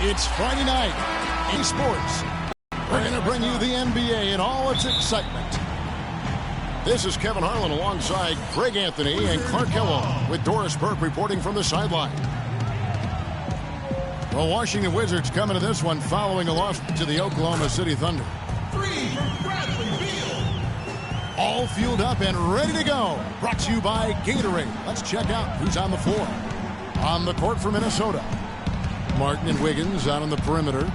It's Friday night in sports. We're going to bring you the NBA and all its excitement. This is Kevin Harlan alongside Greg Anthony and Clark Kellogg with Doris Burke reporting from the sideline. Well, Washington Wizards coming to this one following a loss to the Oklahoma City Thunder. All fueled up and ready to go. Brought to you by Gatorade. Let's check out who's on the floor. On the court for Minnesota, Martin and Wiggins out on the perimeter.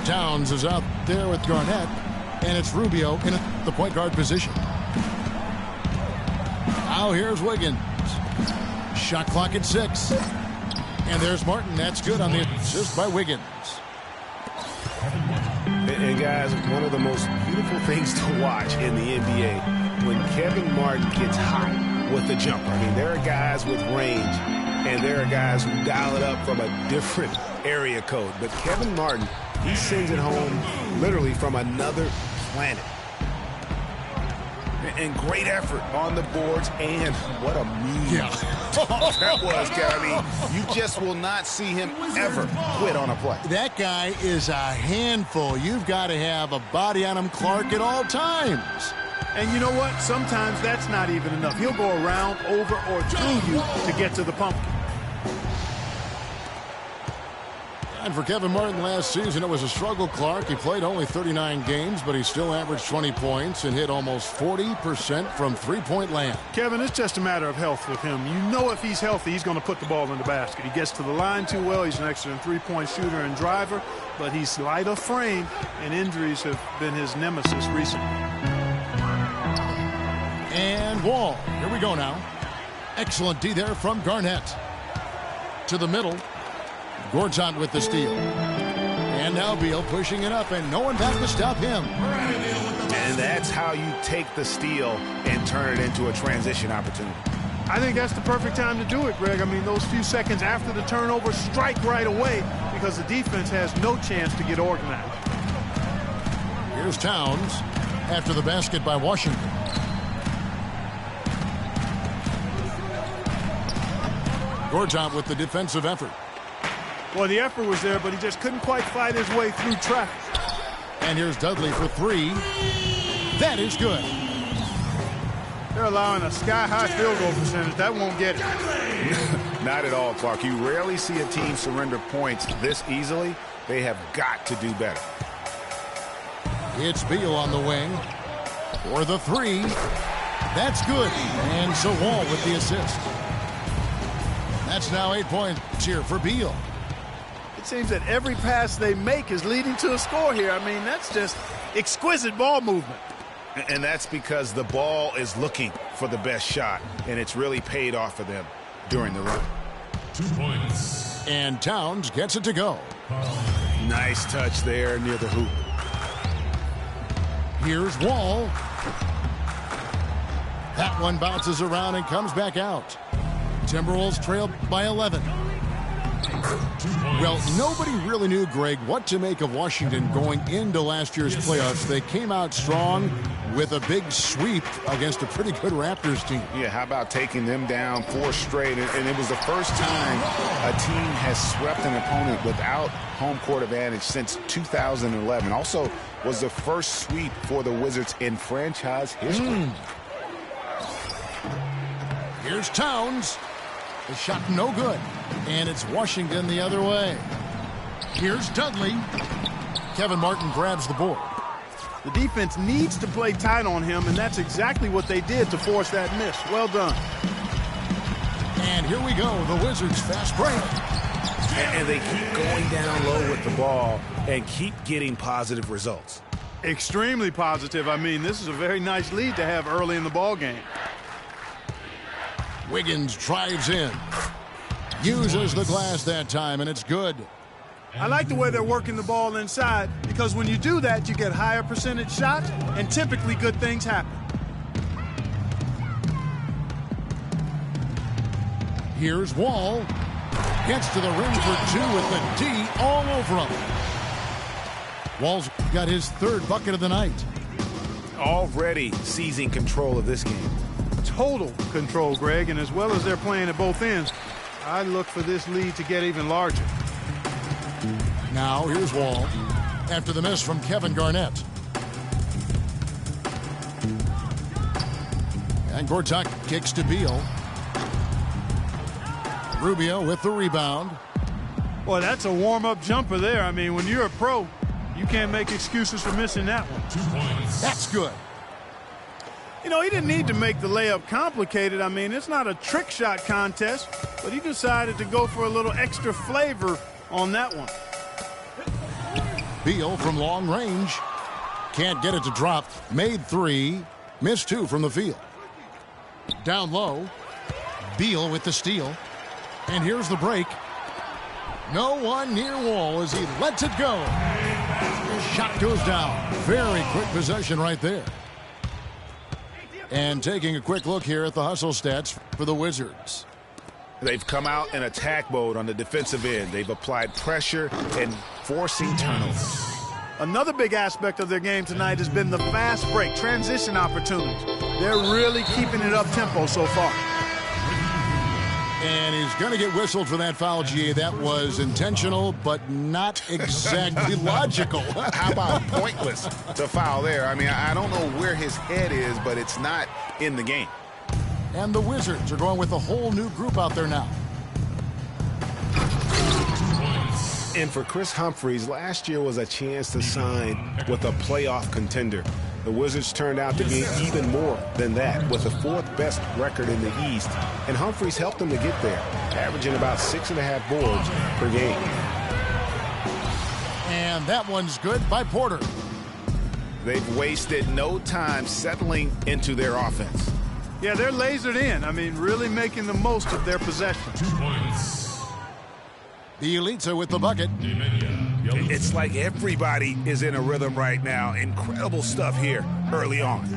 Towns is out there with Garnett. And it's Rubio in the point guard position. Now here's Wiggins. Shot clock at 6. And there's Martin. That's good on the assist by Wiggins. And guys, one of the most beautiful things to watch in the NBA, when Kevin Martin gets hot with the jumper. I mean, there are guys with range, and there are guys who dial it up from a different area code. But Kevin Martin, he sends it home literally from another planet. And great effort on the boards, and what a move that was, Kevin. I mean, you just will not see him ever quit on a play. That guy is a handful. You've got to have a body on him, Clark, at all times. And you know what? Sometimes that's not even enough. He'll go around, over, or through you to get to the pumpkin. And for Kevin Martin last season, it was a struggle, Clark. He played only 39 games, but he still averaged 20 points and hit almost 40% from three-point land. Kevin, it's just a matter of health with him. You know if he's healthy, he's going to put the ball in the basket. He gets to the line too well. He's an excellent three-point shooter and driver, but he's light of frame, and injuries have been his nemesis recently. And Wall. Here we go now. Excellent D there from Garnett. To the middle. Gortat with the steal. And now Beal pushing it up, and no one back to stop him. And that's how you take the steal and turn it into a transition opportunity. I think that's the perfect time to do it, Greg. I mean, those few seconds after the turnover, strike right away because the defense has no chance to get organized. Here's Towns after the basket by Washington. Gortat with the defensive effort. Well, the effort was there, but he just couldn't quite fight his way through traffic. And here's Dudley for 3. That is good. They're allowing a sky-high field goal percentage. That won't get it. Not at all, Clark. You rarely see a team surrender points this easily. They have got to do better. It's Beal on the wing for the 3. That's good. And so Wall with the assist. That's now 8 points here for Beal. It seems that every pass they make is leading to a score here. I mean, that's just exquisite ball movement. And that's because the ball is looking for the best shot, and it's really paid off for them during the run. 2 points. And Towns gets it to go. Nice touch there near the hoop. Here's Wall. That one bounces around and comes back out. Timberwolves trailed by 11. Well, nobody really knew, Greg, what to make of Washington going into last year's playoffs. They came out strong with a big sweep against a pretty good Raptors team. Yeah, how about taking them down 4 straight? And it was the first time a team has swept an opponent without home court advantage since 2011. Also was the first sweep for the Wizards in franchise history. Here's Towns. The shot no good. And it's Washington the other way. Here's Dudley. Kevin Martin grabs the board. The defense needs to play tight on him, and that's exactly what they did to force that miss. Well done. And here we go, the Wizards fast break. And they keep going down low with the ball and keep getting positive results. Extremely positive. I mean, this is a very nice lead to have early in the ball game. Wiggins drives in. Uses the glass that time, and it's good. I like the way they're working the ball inside, because when you do that, you get higher percentage shots, and typically good things happen. Here's Wall. Gets to the rim for 2 with the D all over him. Wall's got his 3rd bucket of the night. Already seizing control of this game. Total control, Greg, and as well as they're playing at both ends, I look for this lead to get even larger. Now here's Wall after the miss from Kevin Garnett. And Gortat kicks to Beal. Rubio with the rebound. Boy, that's a warm-up jumper there. I mean, when you're a pro, you can't make excuses for missing that one. 2 points. That's good. You know, he didn't need to make the layup complicated. I mean, it's not a trick shot contest, but he decided to go for a little extra flavor on that one. Beal from long range. Can't get it to drop. Made 3. Missed 2 from the field. Down low. Beal with the steal. And here's the break. No one near Wall as he lets it go. His shot goes down. Very quick possession right there. And taking a quick look here at the hustle stats for the Wizards. They've come out in attack mode on the defensive end. They've applied pressure and forcing turnovers. Another big aspect of their game tonight has been the fast break, transition opportunities. They're really keeping it up-tempo so far. And he's going to get whistled for that foul, GA. That was intentional, but not exactly logical. How about pointless to foul there? I mean, I don't know where his head is, but it's not in the game. And the Wizards are going with a whole new group out there now. And for Chris Humphries, last year was a chance to sign with a playoff contender. The Wizards turned out to be even more than that, with the 4th best record in the East. And Humphries helped them to get there, averaging about 6.5 boards per game. And that one's good by Porter. They've wasted no time settling into their offense. Yeah, they're lasered in. I mean, really making the most of their possession. 2 points. Bielitsa with the bucket. It's like everybody is in a rhythm right now. Incredible stuff here early on.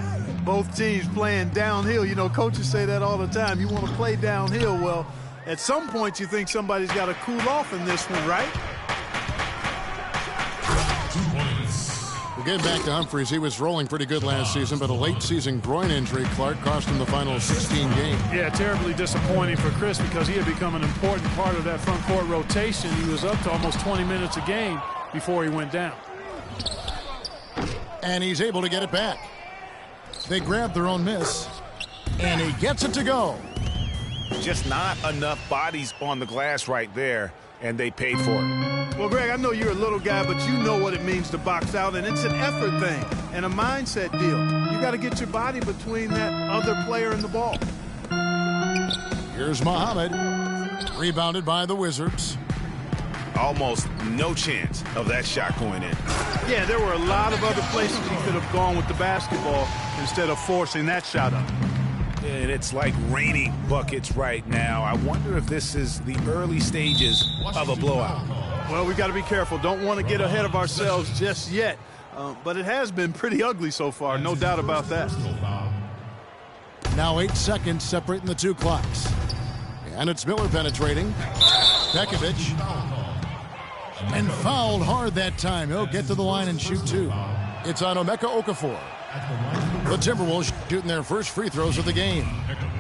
Both teams playing downhill. You know, coaches say that all the time. You want to play downhill. Well, at some point you think somebody's got to cool off in this one, right? 2 points. We'll get back to Humphries. He was rolling pretty good last season, but a late-season groin injury, Clark, cost him the final 16 games. Yeah, terribly disappointing for Chris because he had become an important part of that front court rotation. He was up to almost 20 minutes a game before he went down. And he's able to get it back. They grab their own miss, and he gets it to go. Just not enough bodies on the glass right there, and they paid for it. Well, Greg, I know you're a little guy, but you know what it means to box out, and it's an effort thing and a mindset deal. You got to get your body between that other player and the ball. Here's Muhammad, rebounded by the Wizards. Almost no chance of that shot going in. Yeah, there were a lot of other places he could have gone with the basketball instead of forcing that shot up. And it's like raining buckets right now. I wonder if this is the early stages of a blowout. Well, we got to be careful. Don't want to get ahead of ourselves just yet. But it has been pretty ugly so far, no doubt about that. Now 8 seconds separating the 2 clocks. And it's Miller penetrating. Pekovic. And fouled hard that time. He'll get to the line and shoot 2. It's on Emeka Okafor. The Timberwolves shooting their first free throws of the game.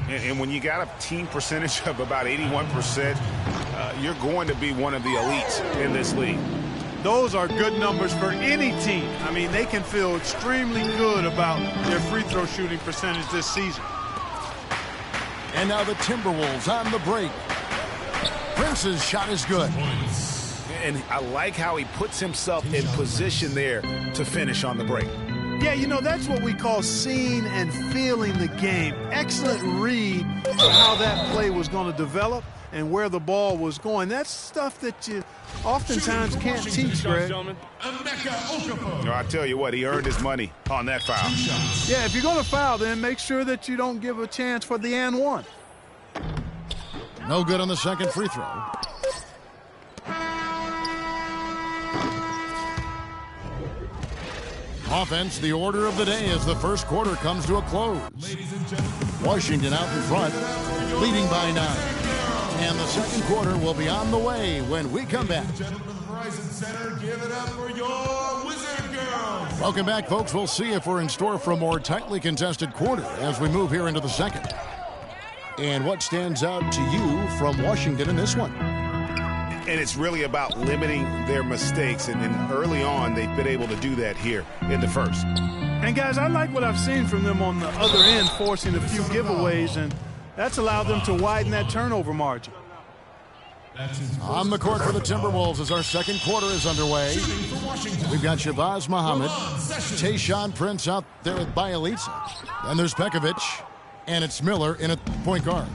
And when you got a team percentage of about 81%, you're going to be one of the elites in this league. Those are good numbers for any team. I mean, they can feel extremely good about their free throw shooting percentage this season. And now the Timberwolves on the break. Prince's shot is good. And I like how he puts himself in position there to finish on the break. Yeah, you know, that's what we call seeing and feeling the game. Excellent read of how that play was going to develop and where the ball was going. That's stuff that you oftentimes can't teach, Greg. No, I tell you what, he earned his money on that foul. Yeah, if you're going to foul, then make sure that you don't give a chance for the and one. No good on the second free throw. Offense, the order of the day as the first quarter comes to a close. Washington out in front, leading by 9. And the second quarter will be on the way when we come back. Welcome back, folks. We'll see if we're in store for a more tightly contested quarter as we move here into the second. And what stands out to you from Washington in this one? And it's really about limiting their mistakes. And then early on, they've been able to do that here in the first. And, guys, I like what I've seen from them on the other end, forcing a few giveaways, and that's allowed them to widen that turnover margin. On the court for the Timberwolves as our second quarter is underway. We've got Shabazz Muhammad, Tayshaun Prince out there with Bjelica. Then there's Pekovic, and it's Miller in at point guard.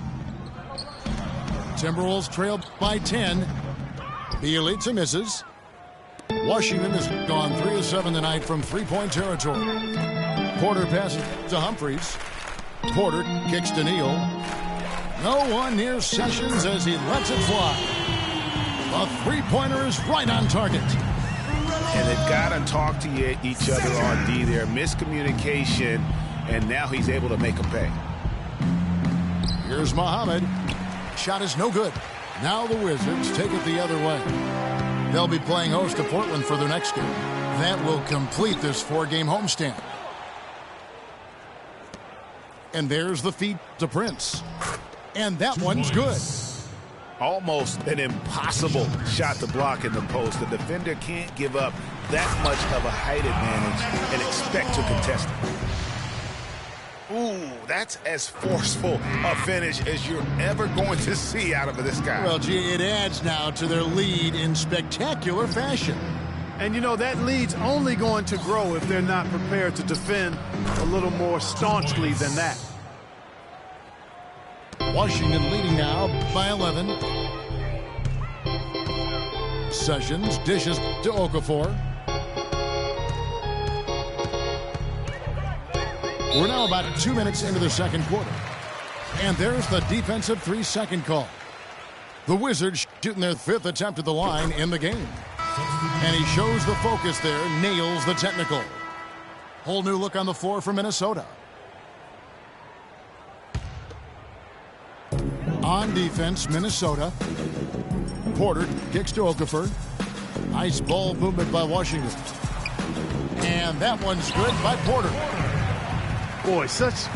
Timberwolves trail by 10. Bjelica misses. Washington has gone 3 of 7 tonight from three-point territory. Porter passes to Humphries. Porter kicks to Neal. No one near Sessions as he lets it fly. The three-pointer is right on target. And they've got to talk to each other on D there. Miscommunication, and now he's able to make them pay. Here's Muhammad. Shot is no good. Now the Wizards take it the other way. They'll be playing host to Portland for their next game. That will complete this 4-game homestand. And there's the feed to Prince. And that one's good. Almost an impossible shot to block in the post. The defender can't give up that much of a height advantage and expect to contest it. Ooh, that's as forceful a finish as you're ever going to see out of this guy. Well, gee, it adds now to their lead in spectacular fashion. And, you know, that lead's only going to grow if they're not prepared to defend a little more staunchly than that. Washington leading now by 11. Sessions dishes to Okafor. We're now about 2 minutes into the second quarter. And there's the defensive 3-second call. The Wizards shooting their 5th attempt at the line in the game. And he shows the focus there, nails the technical. Whole new look on the floor for Minnesota. On defense, Minnesota. Porter kicks to Okafor. Nice ball movement by Washington. And that one's good by Porter. Boy, such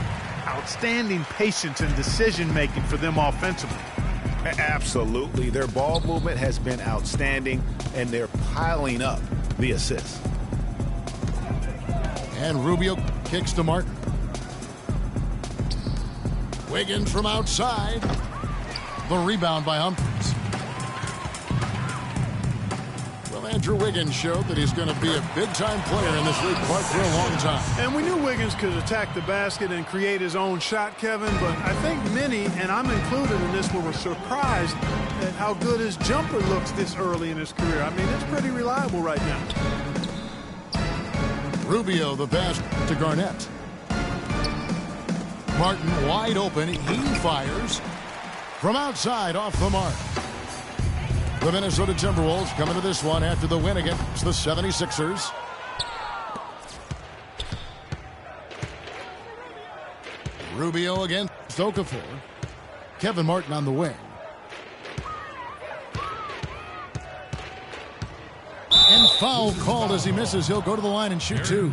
outstanding patience and decision-making for them offensively. Absolutely. Their ball movement has been outstanding, and they're piling up the assists. And Rubio kicks to Martin. Wiggins from outside. The rebound by Humphries. Well, Andrew Wiggins showed that he's going to be a big-time player in this league quite for a long time. And we knew Wiggins could attack the basket and create his own shot, Kevin, but I think many, and I'm included in this, were surprised at how good his jumper looks this early in his career. I mean, it's pretty reliable right now. Rubio, the pass to Garnett. Martin wide open. He fires from outside off the mark. The Minnesota Timberwolves coming to this one after the win against the 76ers. Rubio against Okafor. Kevin Martin on the wing. And foul called as he misses. He'll go to the line and shoot 2.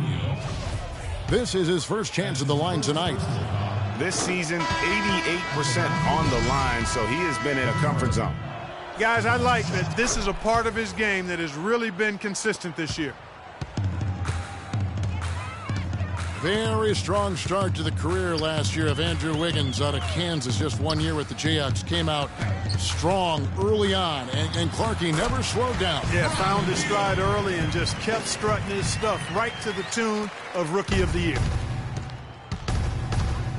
This is his first chance at the line tonight. This season, 88% on the line, so he has been in a comfort zone. Guys, I like that this is a part of his game that has really been consistent this year. Very strong start to the career last year of Andrew Wiggins out of Kansas. Just 1 year with the Jayhawks. Came out strong early on, and Clarkie never slowed down. Yeah, found his stride early and just kept strutting his stuff right to the tune of Rookie of the Year.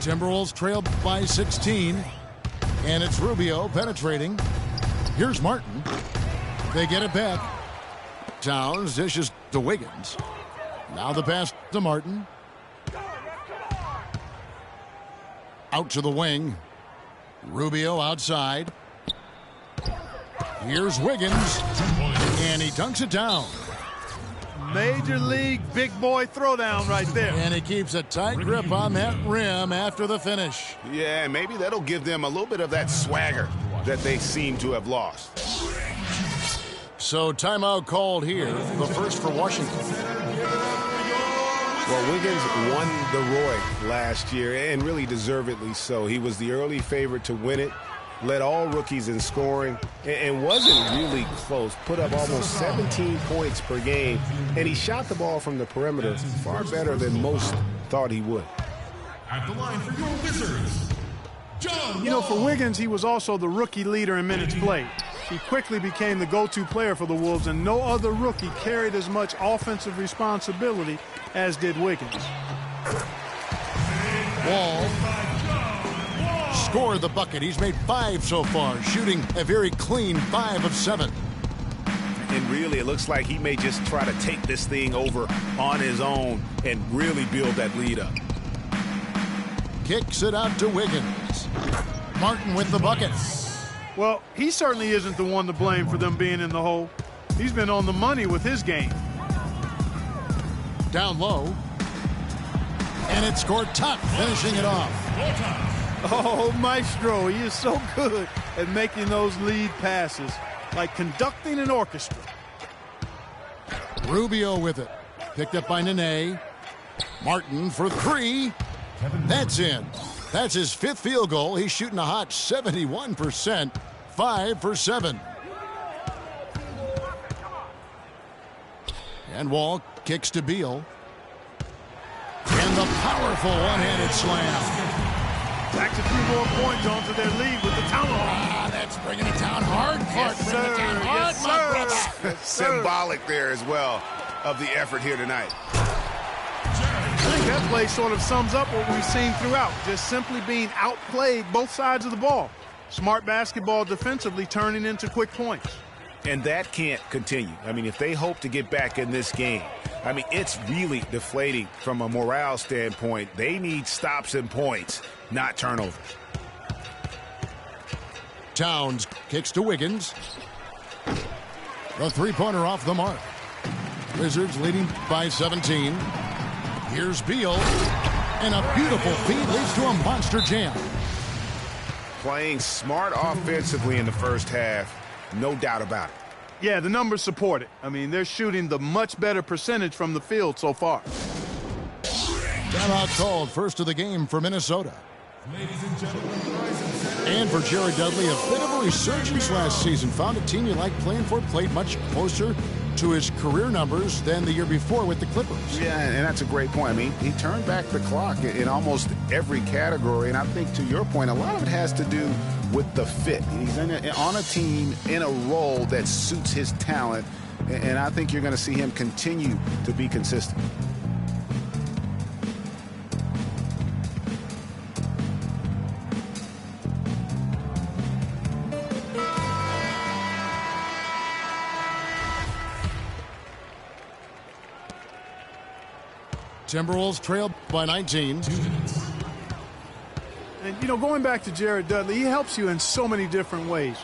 Timberwolves trail by 16, and it's Rubio penetrating. Here's Martin. They get it back. Towns dishes to Wiggins. Now the pass to Martin. Out to the wing. Rubio outside. Here's Wiggins. And he dunks it down. Major League big boy throwdown right there. And he keeps a tight grip on that rim after the finish. Yeah, maybe that'll give them a little bit of that swagger that they seem to have lost. So timeout called here, the first for Washington. Well, Wiggins won the Roy last year, and really deservedly so. He was the early favorite to win it, led all rookies in scoring and wasn't really close. Put up almost 17 points per game, and he shot the ball from the perimeter far better than most thought he would. At the line for your Wizards, John You know, for Wall. Wiggins, he was also the rookie leader in minutes played. He quickly became the go-to player for the Wolves, and no other rookie carried as much offensive responsibility as did Wiggins. Wall scored the bucket. He's made 5 so far, shooting a very clean 5 of 7. And really, it looks like he may just try to take this thing over on his own and really build that lead up. Kicks it out to Wiggins. Martin with the bucket. Well, he certainly isn't the one to blame for them being in the hole. He's been on the money with his game. Down low. And it's Gortat finishing it off. Oh, Maestro, he is so good at making those lead passes, like conducting an orchestra. Rubio with it. Picked up by Nene. Martin for 3. That's in. That's his 5th field goal. He's shooting a hot 71%. 5 for 7. And Wall kicks to Beal. And the powerful one-handed slam. Back to 3 more points onto their lead with the tomahawk. That's bringing it down hard, Clark. Yes, Bringing it down sir. hard, Yes, my sir. brother. Yes, sir. Symbolic there as well of the effort here tonight. I think that play sort of sums up what we've seen throughout, just simply being outplayed both sides of the ball. Smart basketball defensively turning into quick points. And that can't continue. I mean, if they hope to get back in this game, I mean, it's really deflating from a morale standpoint. They need stops and points, not turnovers. Towns kicks to Wiggins. The three-pointer off the mark. Wizards leading by 17. Here's Beal. And a beautiful feed leads to a monster jam. Playing smart offensively in the first half, no doubt about it. Yeah, the numbers support it. I mean, they're shooting the much better percentage from the field so far. Timeout called, first of the game for Minnesota. Ladies and gentlemen, rise and set. And for Jared Dudley, a bit of a resurgence last season. Found a team you like playing for, played much closer to his career numbers than the year before with the Clippers. Yeah, and that's a great point. I mean, he turned back the clock in almost every category, and I think to your point, a lot of it has to do with the fit. He's on a team in a role that suits his talent, and I think you're going to see him continue to be consistent. Timberwolves trailed by 19. 2 minutes. And, you know, going back to Jared Dudley, he helps you in so many different ways.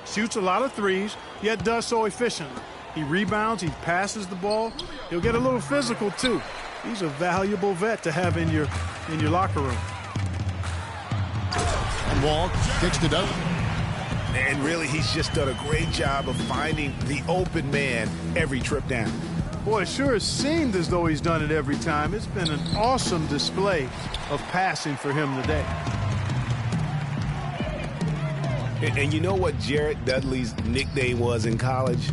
Shoots a lot of threes, yet does so efficiently. He rebounds, he passes the ball. He'll get a little physical, too. He's a valuable vet to have in your locker room. And Wall kicks to Dudley. And really, he's just done a great job of finding the open man every trip down. Boy, it sure has seemed as though he's done it every time. It's been an awesome display of passing for him today. And you know what Jared Dudley's nickname was in college?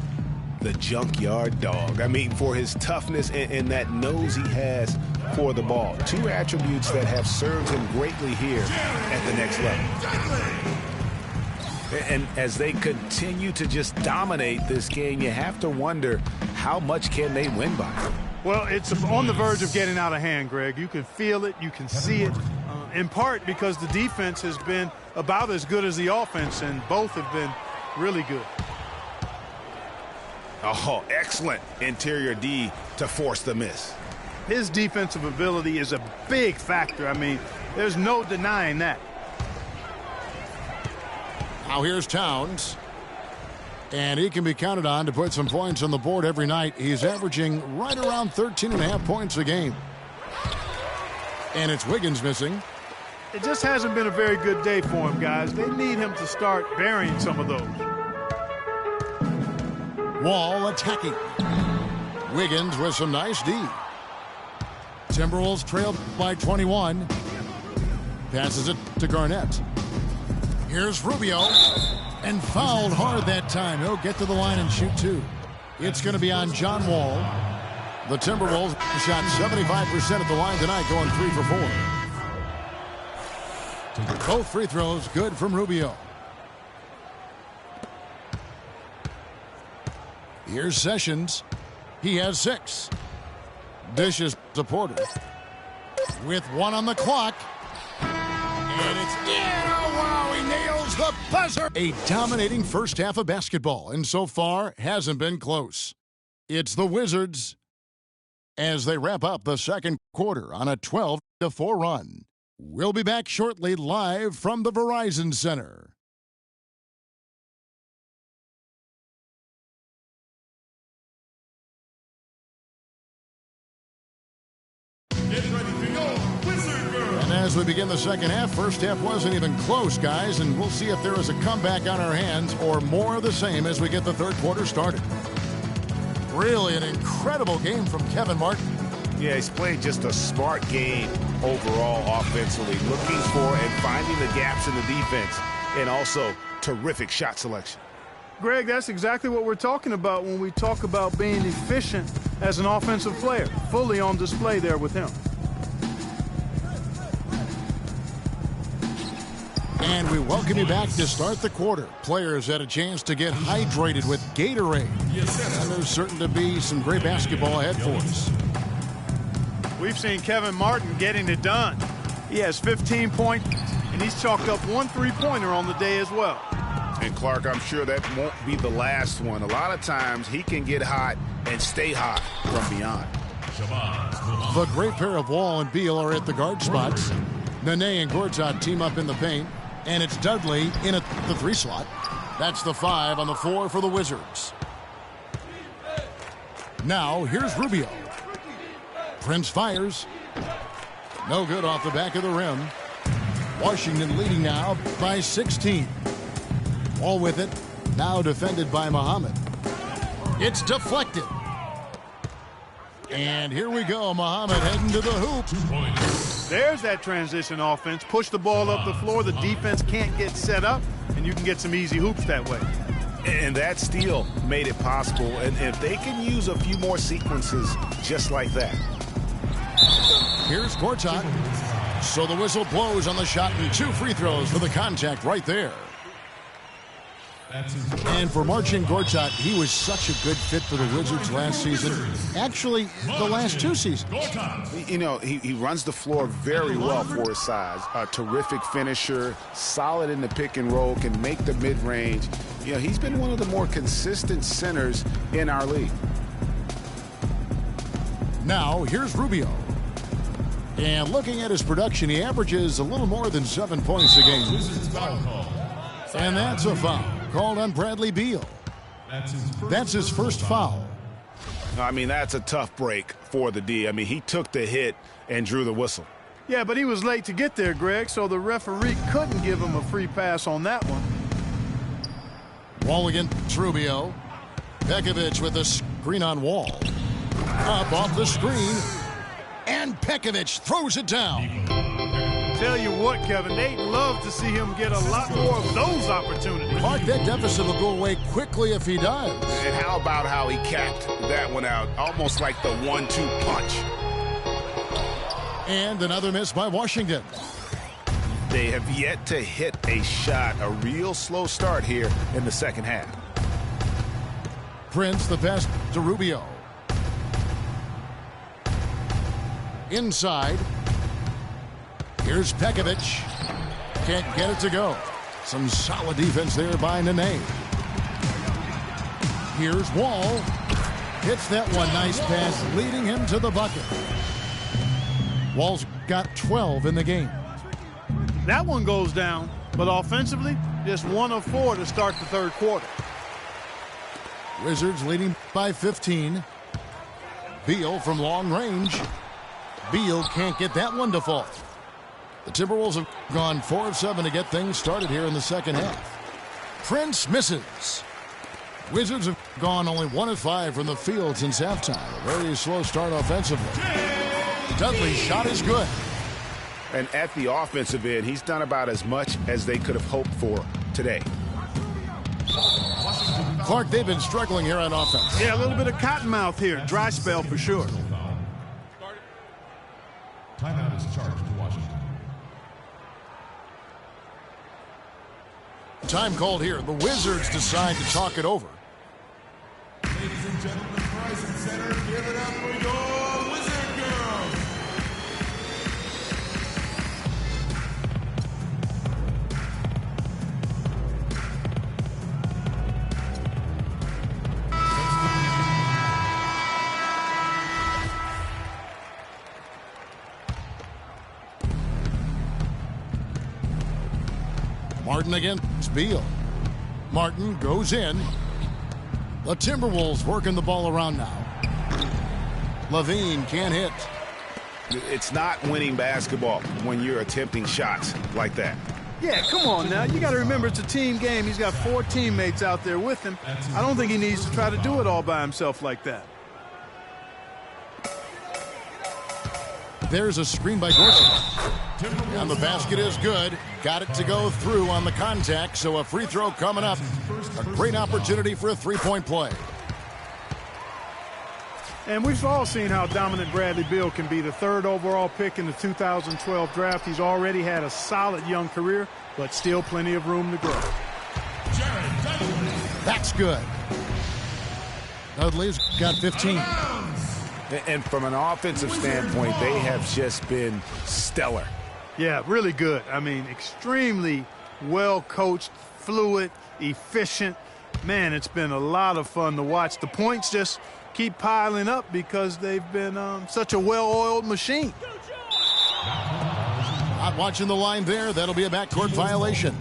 The Junkyard Dog. I mean, for his toughness and that nose he has for the ball. 2 attributes that have served him greatly here at the next level. And as they continue to just dominate this game, you have to wonder, how much can they win by? Well, it's on the verge of getting out of hand, Greg. You can feel it. You can see it, in part because the defense has been about as good as the offense, and both have been really good. Oh, excellent interior D to force the miss. His defensive ability is a big factor. I mean, there's no denying that. Now here's Towns. And he can be counted on to put some points on the board every night. He's averaging right around 13.5 points a game. And it's Wiggins missing. It just hasn't been a very good day for him, guys. They need him to start burying some of those. Wall attacking. Wiggins with some nice D. Timberwolves trailed by 21. Passes it to Garnett. Here's Rubio. And fouled hard that time. He'll get to the line and shoot two. It's going to be on John Wall. The Timberwolves shot 75% at the line tonight, going 3 for 4. Both free throws good from Rubio. Here's Sessions. He has 6. Dishes to Porter. With 1 on the clock. And it's in. Oh, wow, he nails the buzzer. A dominating first half of basketball, and so far hasn't been close. It's the Wizards as they wrap up the second quarter on a 12-4 run. We'll be back shortly live from the Verizon Center. Get ready to go, Wizard Girl. And as we begin the second half, first half wasn't even close, guys, and we'll see if there is a comeback on our hands or more of the same as we get the third quarter started. Really an incredible game from Kevin Martin. Yeah, he's played just a smart game overall offensively, looking for and finding the gaps in the defense, and also terrific shot selection. Greg, that's exactly what we're talking about when we talk about being efficient as an offensive player. Fully on display there with him. And we welcome you back to start the quarter. Players had a chance to get hydrated with Gatorade. And there's certain to be some great basketball ahead for us. We've seen Kevin Martin getting it done. He has 15 points, and he's chalked up 1 3-pointer on the day as well. And Clark, I'm sure that won't be the last one. A lot of times he can get hot and stay hot from beyond. The great pair of Wall and Beal are at the guard spots. Nene and Gortat team up in the paint. And it's Dudley in at the 3 slot. That's the 5 on the 4 for the Wizards. Now, here's Rubio. Prince fires. No good off the back of the rim. Washington leading now by 16. Wall with it. Now defended by Muhammad. It's deflected. And here we go. Muhammad heading to the hoop. There's that transition offense. Push the ball up the floor. The defense can't get set up, and you can get some easy hoops that way. And that steal made it possible. And if they can use a few more sequences just like that. Here's Gortat. So the whistle blows on the shot and 2 free throws for the contact right there. And for Marcin Gortat, he was such a good fit for the Wizards last season. Actually, the last 2 seasons. You know, he runs the floor very well for his size. A terrific finisher, solid in the pick and roll, can make the mid-range. You know, he's been one of the more consistent centers in our league. Now, here's Rubio. And looking at his production, he averages a little more than 7 points a game. And that's a foul called on Bradley Beal. That's his first foul. I mean, that's a tough break for the D. I mean, he took the hit and drew the whistle. Yeah, but he was late to get there, Greg, so the referee couldn't give him a free pass on that one. Wall against Rubio. Pekovic with a screen on Wall. Up off the screen. And Pekovic throws it down. Tell you what, Kevin, they'd love to see him get a lot more of those opportunities. Mark, that deficit will go away quickly if he does. And how about how he capped that one out? Almost like the 1-2 punch. And another miss by Washington. They have yet to hit a shot. A real slow start here in the second half. Prince, the pass to Rubio. Inside. Here's Pekovic. Can't get it to go. Some solid defense there by Nene. Here's Wall. Hits that one. Nice pass, leading him to the bucket. Wall's got 12 in the game. That one goes down, but offensively, just 1 of 4 to start the third quarter. Wizards leading by 15. Beal from long range. Beal can't get that one to fall. The Timberwolves have gone 4 of 7 to get things started here in the second half. Prince misses. Wizards have gone only 1 of 5 from the field since halftime. A very slow start offensively. Dudley's shot is good. And at the offensive end, he's done about as much as they could have hoped for today. Clark, they've been struggling here on offense. Yeah, a little bit of cottonmouth here. Dry spell for sure. Timeout is charged to Washington. Time called here. The Wizards decide to talk it over. Ladies and gentlemen, Verizon Center, give it up for your Wizard Girls. Martin against Beal. Martin goes in. The Timberwolves working the ball around now. Levine can't hit. It's not winning basketball when you're attempting shots like that. Yeah, come on now. You got to remember it's a team game. He's got 4 teammates out there with him. I don't think he needs to try to do it all by himself like that. There's a screen by Gorsuch. And the basket is good. Got it to go through on the contact, so a free throw coming up. A great opportunity for a three-point play. And we've all seen how dominant Bradley Beal can be. The 3rd overall pick in the 2012 draft. He's already had a solid young career, but still plenty of room to grow. That's good. Dudley's got 15. And from an offensive standpoint, they have just been stellar. Yeah, really good. I mean, extremely well coached, fluid, efficient. Man, it's been a lot of fun to watch. The points just keep piling up because they've been such a well-oiled machine. Not watching the line there. That'll be a backcourt violation.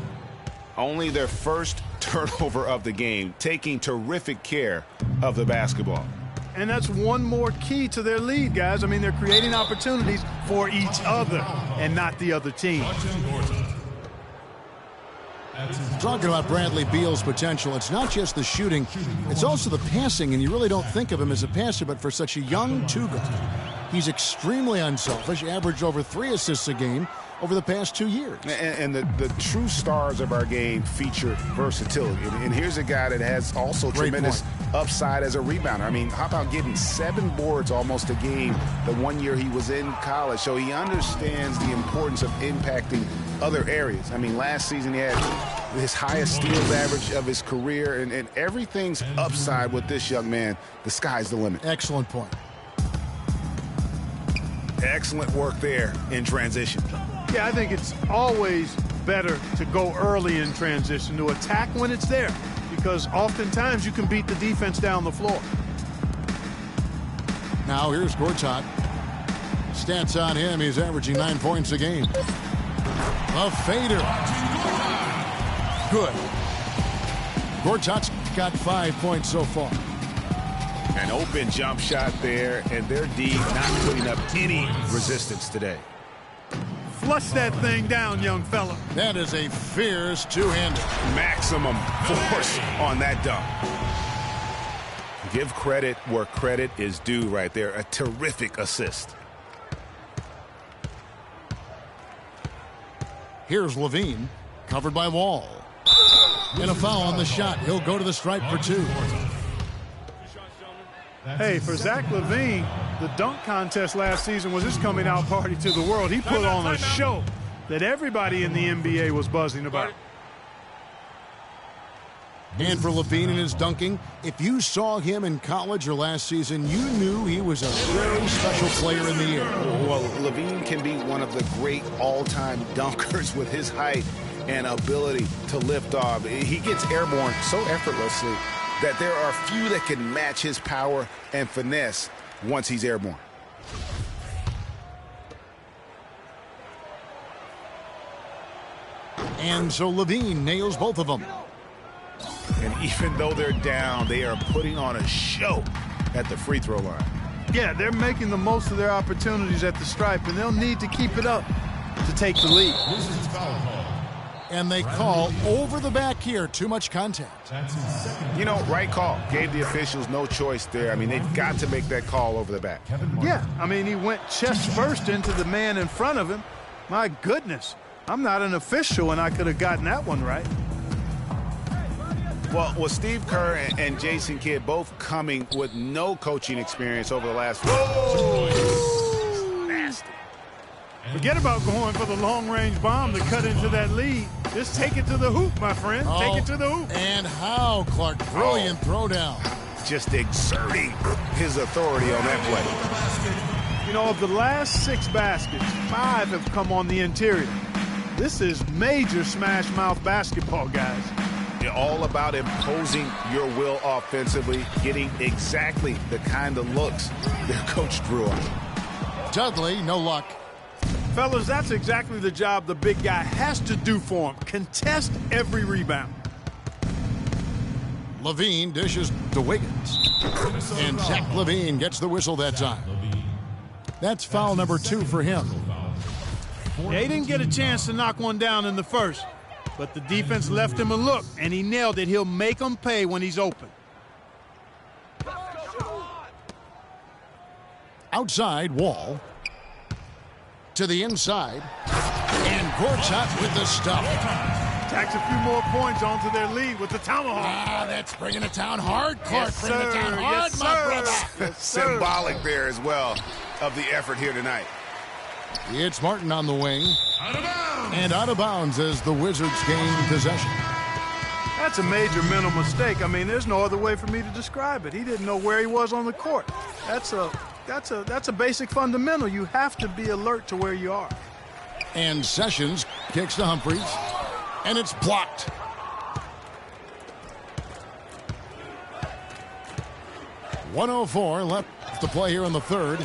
Only their first turnover of the game, taking terrific care of the basketball. And that's one more key to their lead, guys. I mean, they're creating opportunities for each other and not the other team. Talking about Bradley Beal's potential, it's not just the shooting, it's also the passing, and you really don't think of him as a passer, but for such a young two-guard, he's extremely unselfish, averaged over 3 assists a game over the past 2 years. And the true stars of our game feature versatility. And here's a guy that has also tremendous upside as a rebounder. I mean, how about getting 7 boards almost a game the one year he was in college? So he understands the importance of impacting other areas. I mean, last season he had his highest steals average of his career, and everything's upside with this young man. The sky's the limit. Excellent point. Excellent work there in transition. Yeah, I think it's always better to go early in transition, to attack when it's there, because oftentimes you can beat the defense down the floor. Now here's Gortat. Stats on him, he's averaging 9 points a game. A fader. Good. Gortat's got 5 points so far. An open jump shot there, and their D not putting up any resistance today. Flush that thing down, young fella. That is a fierce two-hander. Maximum force on that dunk. Give credit where credit is due right there. A terrific assist. Here's Levine, covered by Wall. And a foul on the shot. He'll go to the stripe for 2. Hey, for Zach LaVine, the dunk contest last season was his coming out party to the world. He put on a show that everybody in the NBA was buzzing about. And for Levine in his dunking, if you saw him in college or last season, you knew he was a very special player in the air. Well, Levine can be one of the great all-time dunkers with his height and ability to lift off. He gets airborne so effortlessly that there are few that can match his power and finesse once he's airborne. And so Levine nails both of them. And even though they're down, they are putting on a show at the free throw line. Yeah, they're making the most of their opportunities at the stripe, and they'll need to keep it up to take the lead. And they call over the back here. Too much contact. You know, right call. Gave the officials no choice there. I mean, they've got to make that call over the back. Yeah, I mean, he went chest first into the man in front of him. My goodness. I'm not an official, and I could have gotten that one right. Well, with Steve Kerr and Jason Kidd both coming with no coaching experience over the last... Whoa! Nasty. Forget about going for the long-range bomb to cut into that lead. Just take it to the hoop, my friend. Take it to the hoop. And how, Clark? Brilliant throwdown. Just exerting his authority on that play. You know, of the last 6 baskets, 5 have come on the interior. This is major smash mouth basketball, guys. You're all about imposing your will offensively, getting exactly the kind of looks their coach drew on. Dudley, no luck. Fellas, that's exactly the job the big guy has to do for him. Contest every rebound. Levine dishes to Wiggins. And Zach Levine gets the whistle that time. That's foul number 2 for him. They didn't get a chance to knock one down in the first, but the defense left him a look, and he nailed it. He'll make them pay when he's open. Outside, Wall. To the inside. And Gortat with the stuff. Tacks a few more points onto their lead with the tomahawk. Ah, that's bringing it down hard, Clark. Yes, bringing it down hard, yes, my sir. brother. Yes, sir. Symbolic there as well of the effort here tonight. It's Martin on the wing. Out of bounds. And out of bounds as the Wizards gain possession. That's a major mental mistake. I mean, there's no other way for me to describe it. He didn't know where he was on the court. That's a basic fundamental. You have to be alert to where you are. And Sessions kicks to Humphries. And it's blocked. .104 left to play here in the third.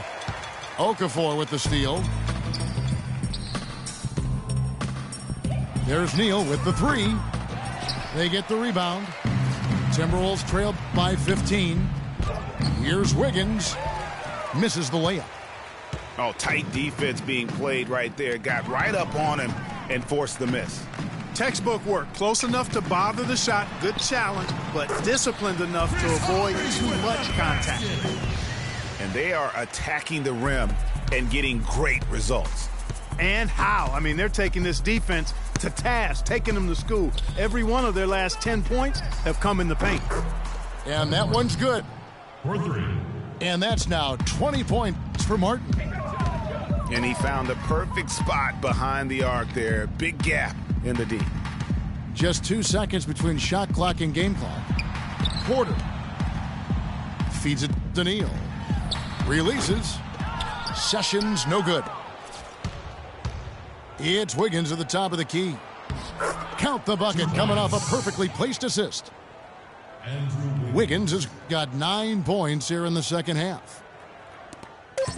Okafor with the steal. There's Neal with the 3. They get the rebound. Timberwolves trailed by 15. Here's Wiggins. Misses the layup. Oh, tight defense being played right there. Got right up on him and forced the miss. Textbook work. Close enough to bother the shot. Good challenge, but disciplined enough to avoid too much contact. And they are attacking the rim and getting great results. And how? I mean, they're taking this defense to task, taking them to school. Every one of their last 10 points have come in the paint. And that one's good. For 3. And that's now 20 points for Martin. And he found the perfect spot behind the arc there. Big gap in the D. Just 2 seconds between shot clock and game clock. Porter feeds it to Neal. Releases. Sessions, no good. It's Wiggins at the top of the key. Count the bucket coming off a perfectly placed assist. Wiggins has got 9 points here in the second half.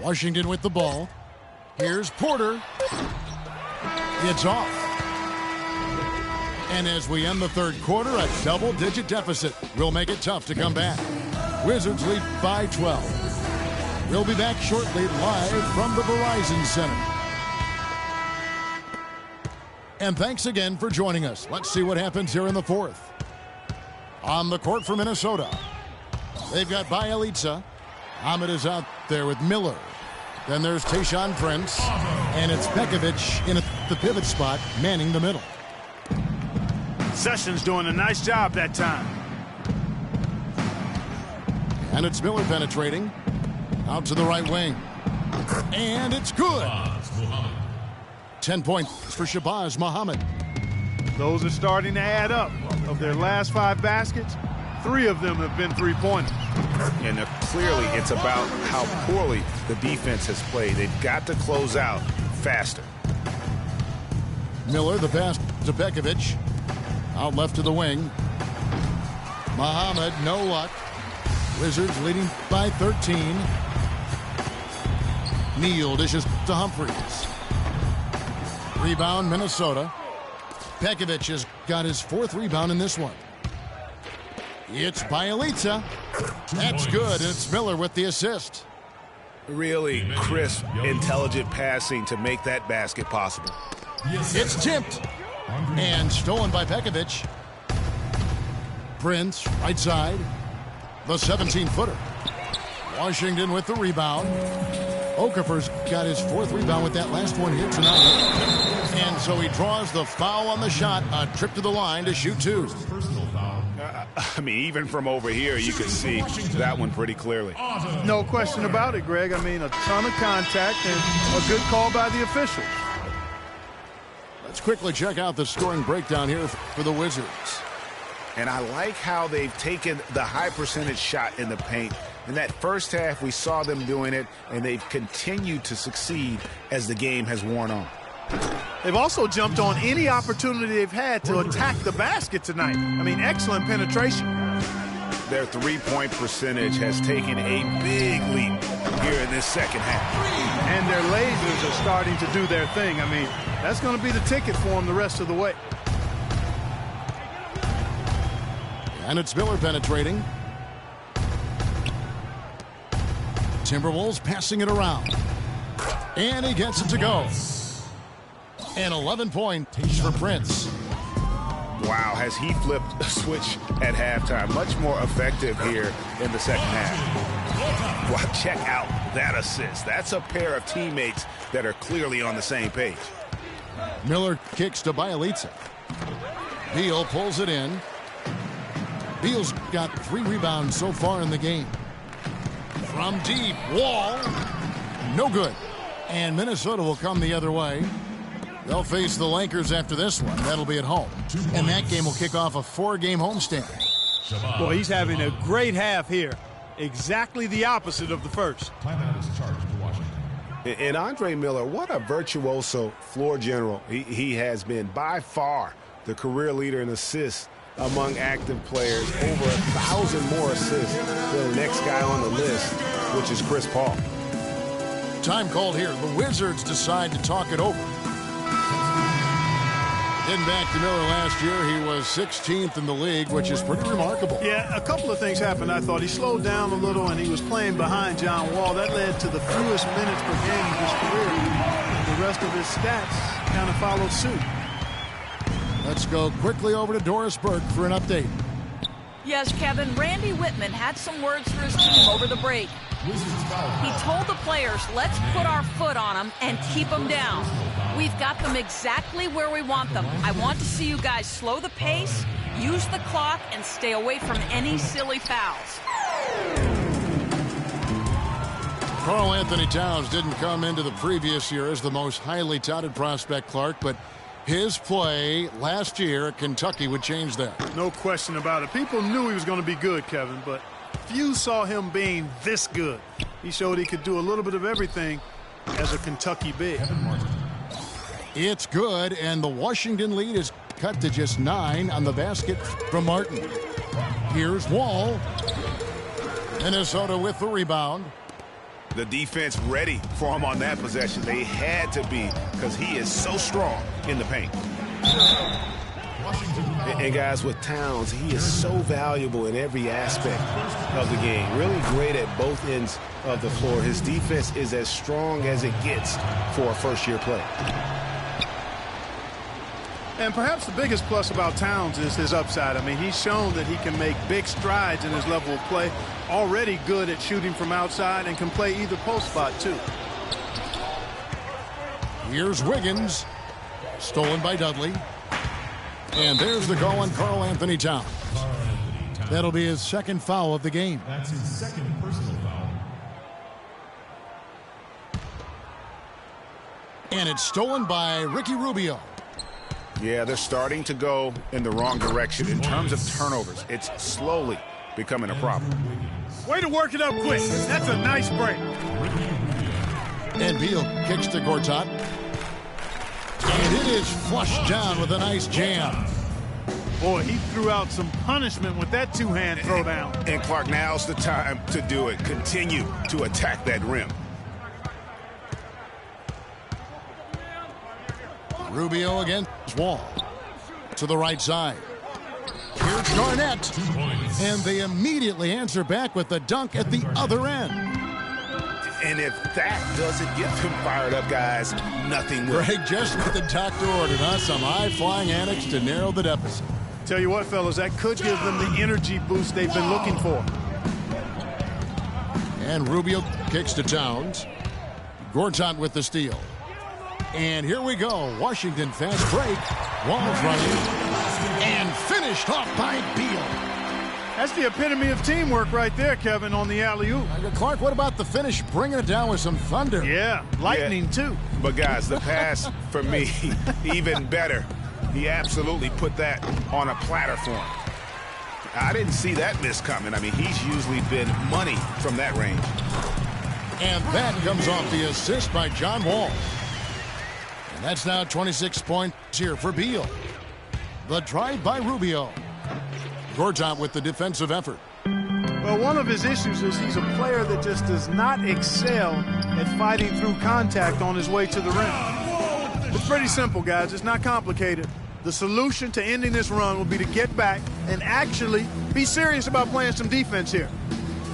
Washington with the ball. Here's Porter. It's off. And as we end the third quarter, a double-digit deficit will make it tough to come back. Wizards lead by 12. We'll be back shortly live from the Verizon Center. And thanks again for joining us. Let's see what happens here in the fourth. On the court for Minnesota, they've got Bjelica. Ahmed is out there with Miller. Then there's Tayshaun Prince. And it's Pekovic in the pivot spot, manning the middle. Sessions doing a nice job that time. And it's Miller penetrating. Out to the right wing. And it's good. 10 points for Shabazz Muhammad. Those are starting to add up. Of their last 5 baskets, 3 of them have been three-pointers. And clearly it's about how poorly the defense has played. They've got to close out faster. Miller, the pass to Pekovic. Out left to the wing. Muhammad, no luck. Wizards leading by 13. Neal dishes to Humphries. Rebound, Minnesota. Pekovic has got his 4th rebound in this one. It's Bjelica. That's good, and it's Miller with the assist. Really crisp, intelligent passing to make that basket possible. It's tipped. And stolen by Pekovic. Prince, right side. The 17-footer. Washington with the rebound. Okafor's got his 4th rebound with that last one here tonight. And so he draws the foul on the shot, a trip to the line to shoot two. I mean, even from over here, you can see that one pretty clearly. No question about it, Greg. I mean, a ton of contact and a good call by the official. Let's quickly check out the scoring breakdown here for the Wizards. And I like how they've taken the high percentage shot in the paint. In that first half, we saw them doing it, and they've continued to succeed as the game has worn on. They've also jumped on any opportunity they've had to attack the basket tonight. I mean, excellent penetration. Their three-point percentage has taken a big leap here in this second half. And their lasers are starting to do their thing. I mean, that's going to be the ticket for them the rest of the way. And it's Miller penetrating. Timberwolves passing it around. And he gets it to go. And 11 points for Prince. Wow, has he flipped a switch at halftime? Much more effective here in the second half. Well, check out that assist. That's a pair of teammates that are clearly on the same page. Miller kicks to Bjelica. Beal pulls it in. Beal's got 3 rebounds so far in the game. From deep, Wall. No good. And Minnesota will come the other way. They'll face the Lakers after this one. That'll be at home. And that game will kick off a 4-game homestand. Well, he's having a great half here. Exactly the opposite of the first. And Andre Miller, what a virtuoso floor general he has been. By far the career leader in assists among active players. Over 1,000 more assists than the next guy on the list, which is Chris Paul. Time called here. The Wizards decide to talk it over. Getting back to Miller last year, he was 16th in the league, which is pretty remarkable. Yeah, a couple of things happened. I thought he slowed down a little, and he was playing behind John Wall. That led to the fewest minutes per game in his career. The rest of his stats kind of followed suit. Let's go quickly over to Doris Burke for an update. Yes, Kevin, Randy Whitman had some words for his team over the break. He told the players, let's put our foot on them and keep them down. We've got them exactly where we want them. I want to see you guys slow the pace, use the clock, and stay away from any silly fouls. Karl Anthony Towns didn't come into the previous year as the most highly touted prospect, Clark, but his play last year at Kentucky would change that. No question about it. People knew he was going to be good, Kevin, but few saw him being this good. He showed he could do a little bit of everything as a Kentucky big. It's good, and the Washington lead is cut to just 9 on the basket from Martin. Here's Wall. Minnesota with the rebound. The defense ready for him on that possession. They had to be, because he is so strong in the paint. And guys, with Towns, he is so valuable in every aspect of the game. Really great at both ends of the floor. His defense is as strong as it gets for a first-year player. And perhaps the biggest plus about Towns is his upside. I mean, he's shown that he can make big strides in his level of play. Already good at shooting from outside and can play either post spot, too. Here's Wiggins. Stolen by Dudley. And there's the call on Karl Anthony Towns. That'll be his second foul of the game. That's his second personal foul. And it's stolen by Ricky Rubio. Yeah, they're starting to go in the wrong direction in terms of turnovers. It's slowly becoming a problem. Way to work it up quick. That's a nice break. And Beal kicks to Gortat. And it is flushed down with a nice jam. Boy, he threw out some punishment with that two-hand throwdown. And Clark, now's the time to do it. Continue to attack that rim. Rubio against Wall. To the right side. Here's Garnett. And they immediately answer back with the dunk at the other end. And if that doesn't get them fired up, guys, nothing will. Greg, just what the doctor ordered, huh? Some high-flying antics to narrow the deficit. Tell you what, fellas, that could give them the energy boost they've been looking for. And Rubio kicks to Towns. Gortat with the steal. And here we go. Washington fast break. Wall's running. And finished off by Beal. That's the epitome of teamwork right there, Kevin, on the alley-oop. Clark, what about the finish? Bringing it down with some thunder. Yeah, lightning too. But guys, the pass for me, even better. He absolutely put that on a platter for him. I didn't see that miss coming. I mean, he's usually been money from that range. And that comes off the assist by John Wall. And that's now 26 points here for Beal. The drive by Rubio. Gortat with the defensive effort. Well, one of his issues is he's a player that just does not excel at fighting through contact on his way to the rim. It's pretty simple, guys. It's not complicated. The solution to ending this run will be to get back and actually be serious about playing some defense here.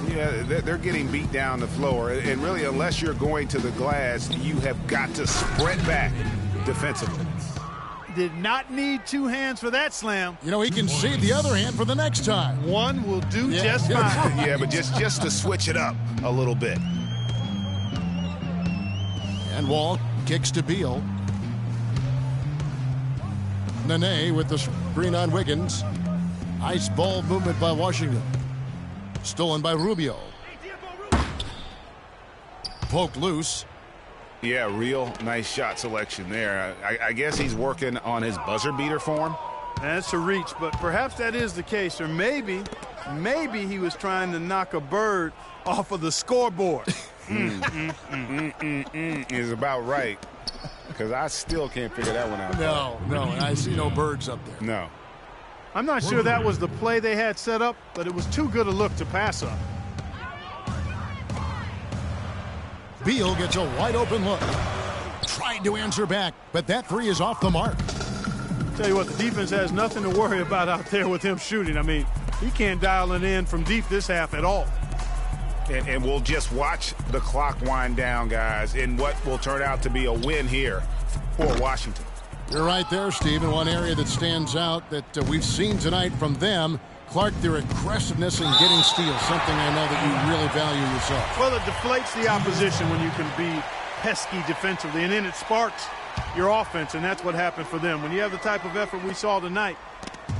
Yeah, they're getting beat down the floor. And really, unless you're going to the glass, you have got to spread back defensively. Did not need two hands for that slam. You know, he can save the other hand for the next time. One will do just fine. Yeah, but just to switch it up a little bit. And Wall kicks to Beal. Nene with the screen on Wiggins. Ice ball movement by Washington. Stolen by Rubio. Poked loose. Yeah, real nice shot selection there. I guess he's working on his buzzer beater form. That's a reach, but perhaps that is the case. Or maybe he was trying to knock a bird off of the scoreboard. Is about right. Because I still can't figure that one out. No, and I see no birds up there. No. I'm not sure that was the play they had set up, but it was too good a look to pass up. Beal gets a wide open look. Tried to answer back, but that three is off the mark. Tell you what, the defense has nothing to worry about out there with him shooting. I mean, he can't dial it in from deep this half at all. And we'll just watch the clock wind down, guys, in what will turn out to be a win here for Washington. You're right there, Steve. In one area that stands out that we've seen tonight from them, Clark, their aggressiveness in getting steals, something I know that you really value yourself. Well, it deflates the opposition when you can be pesky defensively, and then it sparks your offense, and that's what happened for them. When you have the type of effort we saw tonight,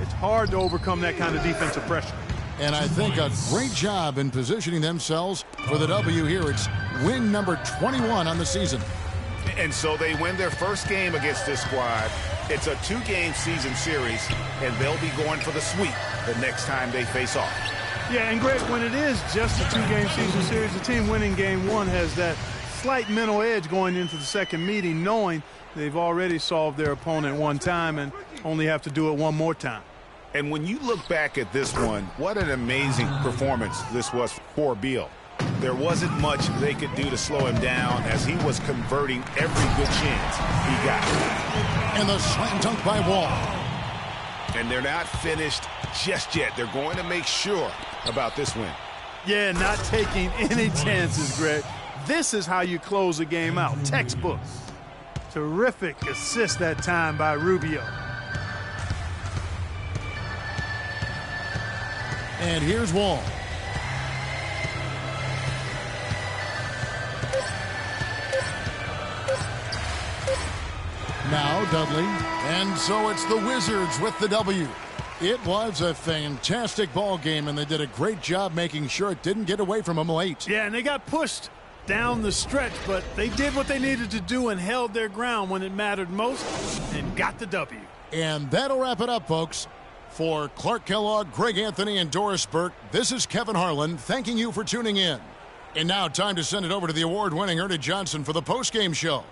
it's hard to overcome that kind of defensive pressure. And I think a great job in positioning themselves for the W here. It's win number 21 on the season. And so they win their first game against this squad. It's a two-game season series, and they'll be going for the sweep the next time they face off. Yeah, and Greg, when it is just a two-game season series, the team winning game one has that slight mental edge going into the second meeting, knowing they've already solved their opponent one time and only have to do it one more time. And when you look back at this one, what an amazing performance this was for Beal. There wasn't much they could do to slow him down as he was converting every good chance he got. And the slam dunk by Wall. And they're not finished just yet. They're going to make sure about this win. Yeah, not taking any chances, Greg. This is how you close a game out. Textbook. Terrific assist that time by Rubio. And here's Wall. Now Dudley. And so it's the Wizards with the W. It was a fantastic ball game, and they did a great job making sure it didn't get away from them late. Yeah, and they got pushed down the stretch, but they did what they needed to do and held their ground when it mattered most and got the W. And that'll wrap it up, folks. For Clark Kellogg, Greg Anthony, and Doris Burke, this is Kevin Harlan thanking you for tuning in. And now time to send it over to the award-winning Ernie Johnson for the postgame show.